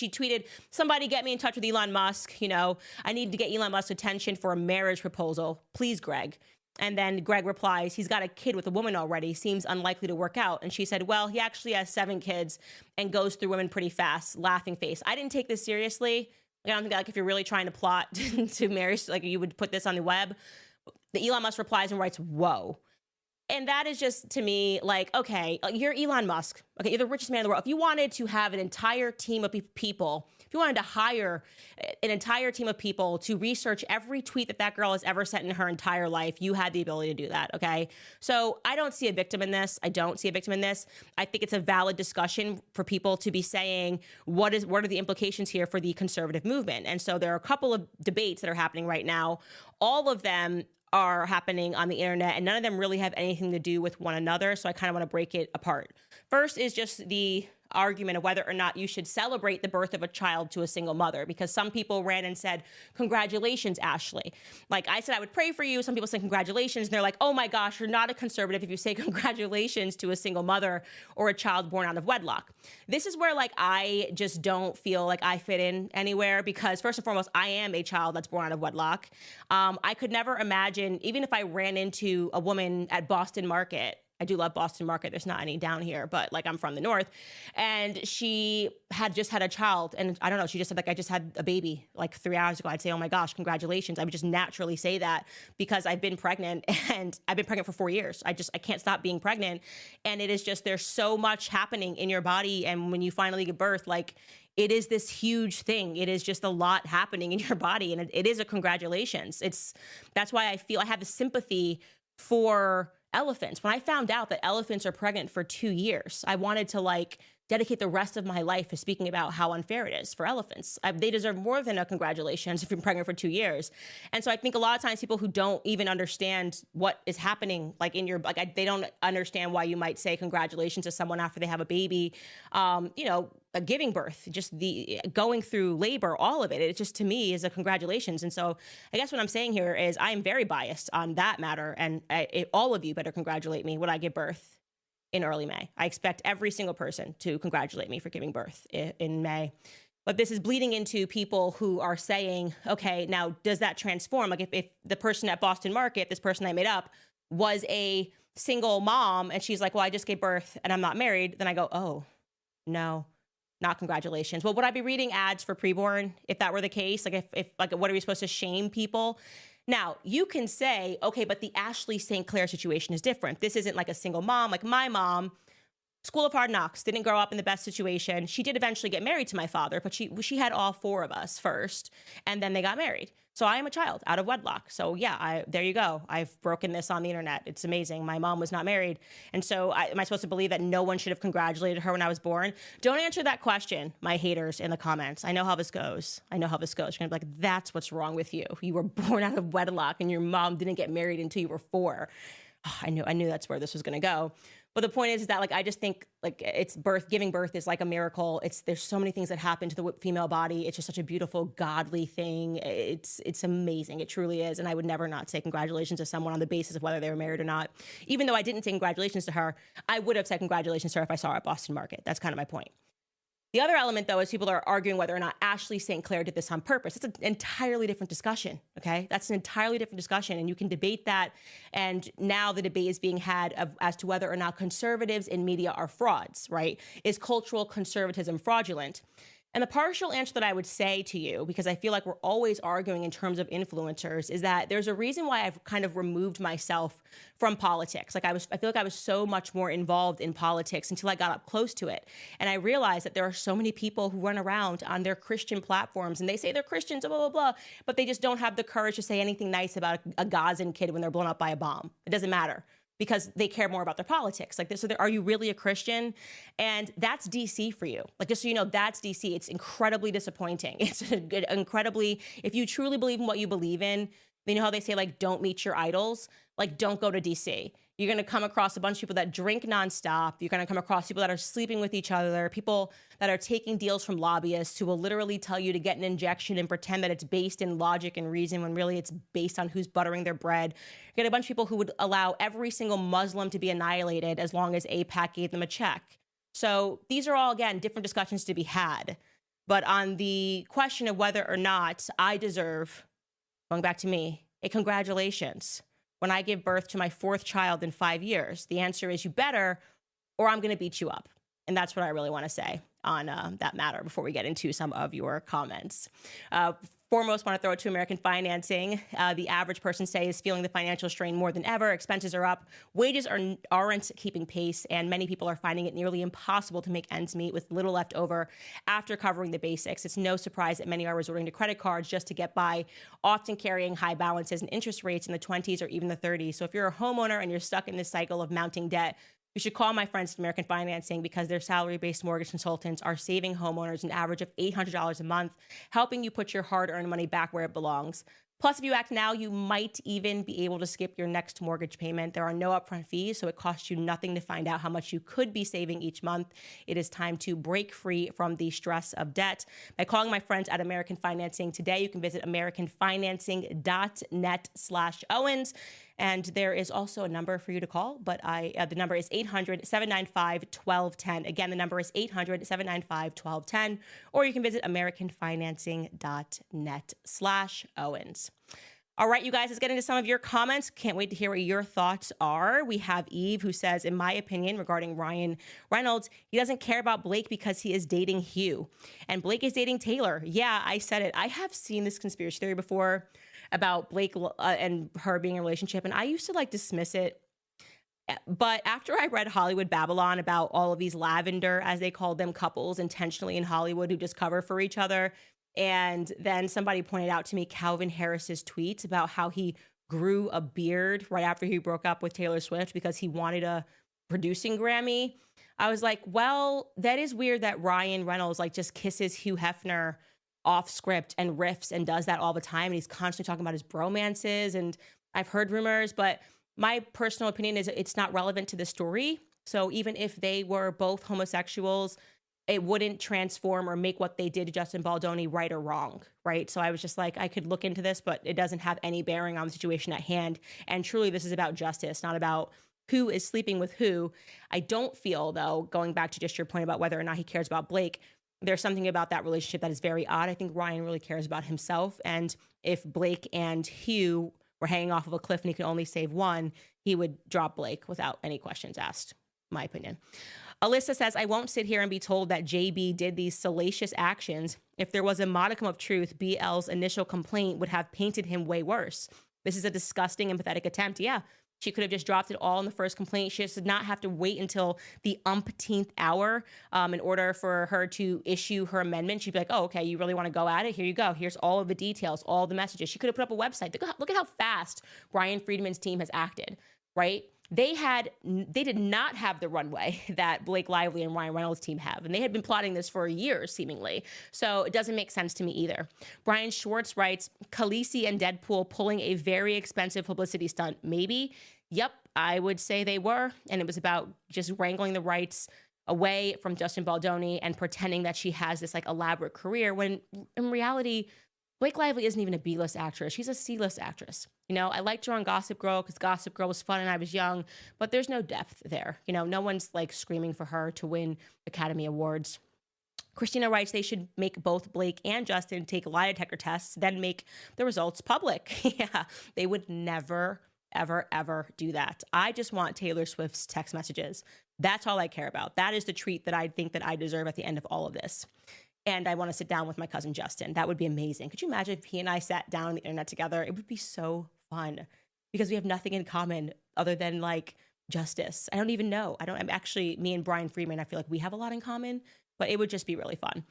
tweeted, somebody get me in touch with Elon Musk. You know, I need to get Elon Musk's attention for a marriage proposal. Please, Greg. And then Greg replies, he's got a kid with a woman already, seems unlikely to work out. And she said, well, he actually has 7 kids and goes through women pretty fast, laughing face. I didn't take this seriously. Like, I don't think like if you're really trying to plot to marry, like you would put this on the web. The Elon Musk replies and writes, whoa. And that is just, to me, like, okay, you're Elon Musk. Okay, you're the richest man in the world. If you wanted to have an entire team of people, if you wanted to hire an entire team of people to research every tweet that girl has ever sent in her entire life, you had the ability to do that, okay? So I don't see a victim in this. I don't see a victim in this. I think it's a valid discussion for people to be saying, what are the implications here for the conservative movement? And so there are a couple of debates that are happening right now. All of them are happening on the internet, and none of them really have anything to do with one another. So I kind of want to break it apart. First is just the argument of whether or not you should celebrate the birth of a child to a single mother, because some people ran and said, congratulations, Ashley. Like I said, I would pray for you. Some people say congratulations, and they're like, oh my gosh, you're not a conservative if you say congratulations to a single mother or a child born out of wedlock. This is where like I just don't feel like I fit in anywhere, because first and foremost, I am a child that's born out of wedlock. I could never imagine, even if I ran into a woman at Boston Market. I do love Boston Market. There's not any down here, but like I'm from the North. And she had just had a child. And I don't know, she just said like, I just had a baby like 3 hours ago. I'd say, oh my gosh, congratulations. I would just naturally say that because I've been pregnant and I've been pregnant for 4 years. I can't stop being pregnant. And it is just, there's so much happening in your body. And when you finally give birth, like it is this huge thing. It is just a lot happening in your body. And it is a congratulations. That's why I feel I have a sympathy for elephants. When I found out that elephants are pregnant for 2 years, I wanted to like dedicate the rest of my life to speaking about how unfair it is for elephants. They deserve more than a congratulations if you're pregnant for 2 years. And so I think a lot of times people who don't even understand what is happening, like in your, like they don't understand why you might say congratulations to someone after they have a baby, giving birth, just the going through labor, all of it. It just to me is a congratulations. And so I guess what I'm saying here is I am very biased on that matter. And all of you better congratulate me when I give birth in early May. I expect every single person to congratulate me for giving birth in May. But this is bleeding into people who are saying, okay, now does that transform? Like if the person at Boston Market, this person I made up, was a single mom and she's like, well, I just gave birth and I'm not married, then I go, oh, no, not congratulations. Well, would I be reading ads for preborn if that were the case? Like if like, what are we supposed to shame people? Now, you can say, okay, but the Ashley St. Clair situation is different. This isn't like a single mom. Like my mom, School of Hard Knocks, didn't grow up in the best situation. She did eventually get married to my father, but she had all 4 of us first, and then they got married. So I am a child out of wedlock. So yeah, there you go. I've broken this on the internet. It's amazing. My mom was not married. And so am I supposed to believe that no one should have congratulated her when I was born? Don't answer that question, my haters in the comments. I know how this goes. You're going to be like, that's what's wrong with you. You were born out of wedlock and your mom didn't get married until you were 4. Oh, I knew that's where this was going to go. But the point is that like I just think like giving birth is like a miracle. There's so many things that happen to the female body. It's just such a beautiful, godly thing. It's amazing. It truly is. And I would never not say congratulations to someone on the basis of whether they were married or not. Even though I didn't say congratulations to her, I would have said congratulations to her if I saw her at Boston Market. That's kind of my point. The other element, though, is people are arguing whether or not Ashley St. Clair did this on purpose. It's an entirely different discussion, okay? That's an entirely different discussion, and you can debate that. And now the debate is being had as to whether or not conservatives in media are frauds, right? Is cultural conservatism fraudulent? And the partial answer that I would say to you, because I feel like we're always arguing in terms of influencers, is that there's a reason why I've kind of removed myself from politics. Like I feel like I was so much more involved in politics until I got up close to it. And I realized that there are so many people who run around on their Christian platforms and they say they're Christians, blah, blah, blah, but they just don't have the courage to say anything nice about a Gazan kid when they're blown up by a bomb. It doesn't matter, because they care more about their politics. Like this, so are you really a Christian? And that's DC for you. Like just so you know, that's DC. It's incredibly disappointing. It's incredibly, if you truly believe in what you believe in, you know how they say like, don't meet your idols? Like don't go to DC. You're going to come across a bunch of people that drink nonstop. You're going to come across people that are sleeping with each other, people that are taking deals from lobbyists who will literally tell you to get an injection and pretend that it's based in logic and reason when really it's based on who's buttering their bread. You get a bunch of people who would allow every single Muslim to be annihilated as long as AIPAC gave them a check. So these are all, again, different discussions to be had. But on the question of whether or not I deserve, going back to me, a congratulations when I give birth to my 4th child in 5 years, the answer is you better, or I'm going to beat you up. And that's what I really want to say on that matter before we get into some of your comments. Foremost, want to throw it to American financing. The average person today is feeling the financial strain more than ever. Expenses are up, wages aren't keeping pace, and many people are finding it nearly impossible to make ends meet with little left over after covering the basics. It's no surprise that many are resorting to credit cards just to get by, often carrying high balances and interest rates in the 20s or even the 30s. So if you're a homeowner and you're stuck in this cycle of mounting debt, you should call my friends at American Financing because their salary-based mortgage consultants are saving homeowners an average of $800 a month, helping you put your hard-earned money back where it belongs. Plus, if you act now, you might even be able to skip your next mortgage payment. There are no upfront fees, so it costs you nothing to find out how much you could be saving each month. It is time to break free from the stress of debt. By calling my friends at American Financing today, you can visit americanfinancing.net/Owens. And there is also a number for you to call, but the number is 800-795-1210. Again, the number is 800-795-1210, or you can visit americanfinancing.net/Owens. All right, you guys, let's get into some of your comments. Can't wait to hear what your thoughts are. We have Eve who says, in my opinion, regarding Ryan Reynolds, he doesn't care about Blake because he is dating Hugh. And Blake is dating Taylor. Yeah, I said it. I have seen this conspiracy theory before about Blake and her being in a relationship, and I used to dismiss it. But after I read Hollywood Babylon about all of these lavender, as they called them, couples intentionally in Hollywood who just cover for each other, and then somebody pointed out to me Calvin Harris's tweets about how he grew a beard right after he broke up with Taylor Swift because he wanted a producing Grammy. I was like, well, that is weird that Ryan Reynolds just kisses Hugh Hefner off script and riffs and does that all the time. And he's constantly talking about his bromances. And I've heard rumors, but my personal opinion is it's not relevant to the story. So even if they were both homosexuals, it wouldn't transform or make what they did to Justin Baldoni right or wrong, right? So I was just like, I could look into this, but it doesn't have any bearing on the situation at hand. And truly, this is about justice, not about who is sleeping with who. I don't feel, though, going back to just your point about whether or not he cares about Blake, there's something about that relationship that is very odd. I think Ryan really cares about himself. And if Blake and Hugh were hanging off of a cliff and he could only save one, he would drop Blake without any questions asked, my opinion. Alyssa says, I won't sit here and be told that JB did these salacious actions. If there was a modicum of truth, BL's initial complaint would have painted him way worse. This is a disgusting and pathetic attempt. Yeah, she could have just dropped it all in the first complaint. She did not have to wait until the umpteenth hour in order for her to issue her amendment. She'd be like, oh, okay, you really want to go at it? Here you go. Here's all of the details, all the messages. She could have put up a website. Look at how fast Brian Friedman's team has acted, right? They did not have the runway that Blake Lively and Ryan Reynolds' team have. And they had been plotting this for years, seemingly. So it doesn't make sense to me either. Brian Schwartz writes, Khaleesi and Deadpool pulling a very expensive publicity stunt. Maybe. Yep, I would say they were. And it was about just wrangling the rights away from Justin Baldoni and pretending that she has this elaborate career when in reality, Blake Lively isn't even a B-list actress. She's a C-list actress. I liked her on Gossip Girl because Gossip Girl was fun and I was young, but there's no depth there. No one's screaming for her to win Academy Awards. Christina writes they should make both Blake and Justin take lie detector tests, then make the results public. Yeah, they would never, ever, ever do that. I just want Taylor Swift's text messages. That's all I care about. That is the treat that I think that I deserve at the end of all of this. And I want to sit down with my cousin Justin. That would be amazing. Could you imagine if he and I sat down on the internet together? It would be so fun because we have nothing in common other than justice. I don't even know. I'm actually, me and Brian Friedman, I feel like we have a lot in common, but it would just be really fun.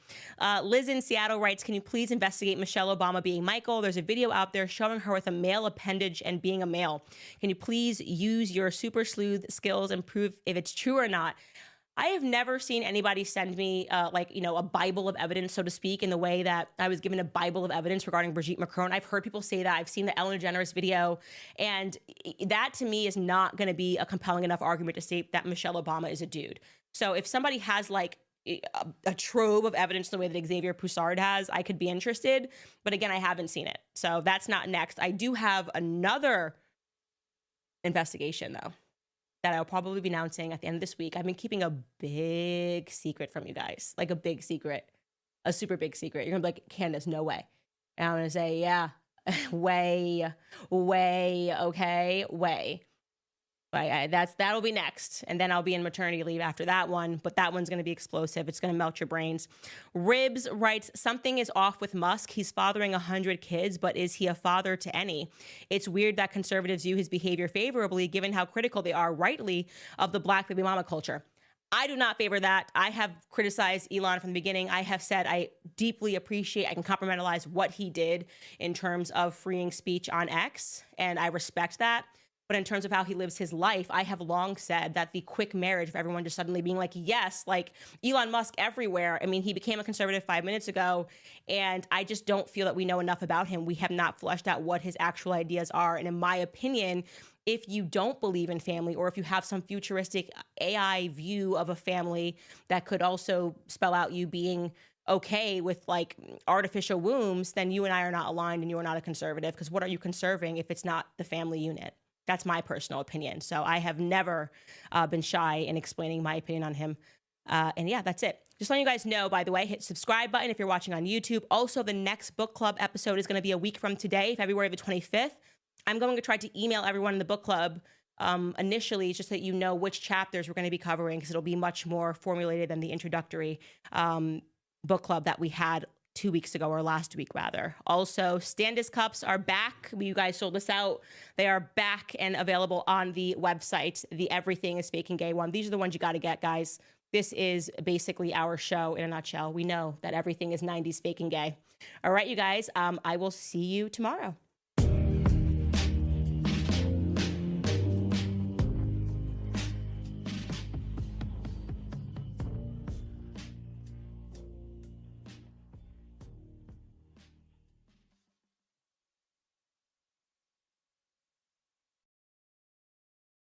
Liz in Seattle writes, can you please investigate Michelle Obama being Michael? There's a video out there showing her with a male appendage and being a male. Can you please use your super sleuth skills and prove if it's true or not? I have never seen anybody send me like, you know, a Bible of evidence, so to speak, in the way that I was given a Bible of evidence regarding Brigitte Macron. I've heard people say that. I've seen the Ellen DeGeneres video. And that to me is not going to be a compelling enough argument to say that Michelle Obama is a dude. So if somebody has like a trove of evidence the way that Xavier Poussard has, I could be interested. But again, I haven't seen it. So that's not next. I do have another investigation, though, that I'll probably be announcing at the end of this week. I've been keeping a big secret from you guys, like a big secret, a super big secret. You're gonna be like, Candace, no way. And I'm gonna say, yeah, way, okay, way. That'll be next. And then I'll be in maternity leave after that one. But that one's going to be explosive. It's going to melt your brains. Ribs writes, something is off with Musk. He's fathering 100 kids, but is he a father to any? It's weird that conservatives view his behavior favorably, given how critical they are, rightly, of the black baby mama culture. I do not favor that. I have criticized Elon from the beginning. I have said I deeply appreciate, I can compartmentalize what he did in terms of freeing speech on X, and I respect that. But in terms of how he lives his life, I have long said that the quick marriage of everyone just suddenly being like, yes, like Elon Musk everywhere. I mean, he became a conservative 5 minutes ago, and I just don't feel that we know enough about him. We have not fleshed out what his actual ideas are. And in my opinion, if you don't believe in family, or if you have some futuristic AI view of a family that could also spell out you being okay with like artificial wombs, then you and I are not aligned and you are not a conservative, because what are you conserving if it's not the family unit? That's my personal opinion. So I have never been shy in explaining my opinion on him. And yeah, that's it. Just letting you guys know, by the way, hit subscribe button if you're watching on YouTube. Also, the next book club episode is going to be a week from today, February the 25th. I'm going to try to email everyone in the book club initially, just so that you know which chapters we're going to be covering, because it'll be much more formulated than the introductory book club that we had 2 weeks ago, or last week rather. Also, Candace cups are back. You guys sold us out. They are back and available on the website, the Everything is Fake and Gay one. These are the ones you got to get, guys. This is basically our show in a nutshell. We know that everything is 90s fake and gay. All right, you guys, I will see you tomorrow.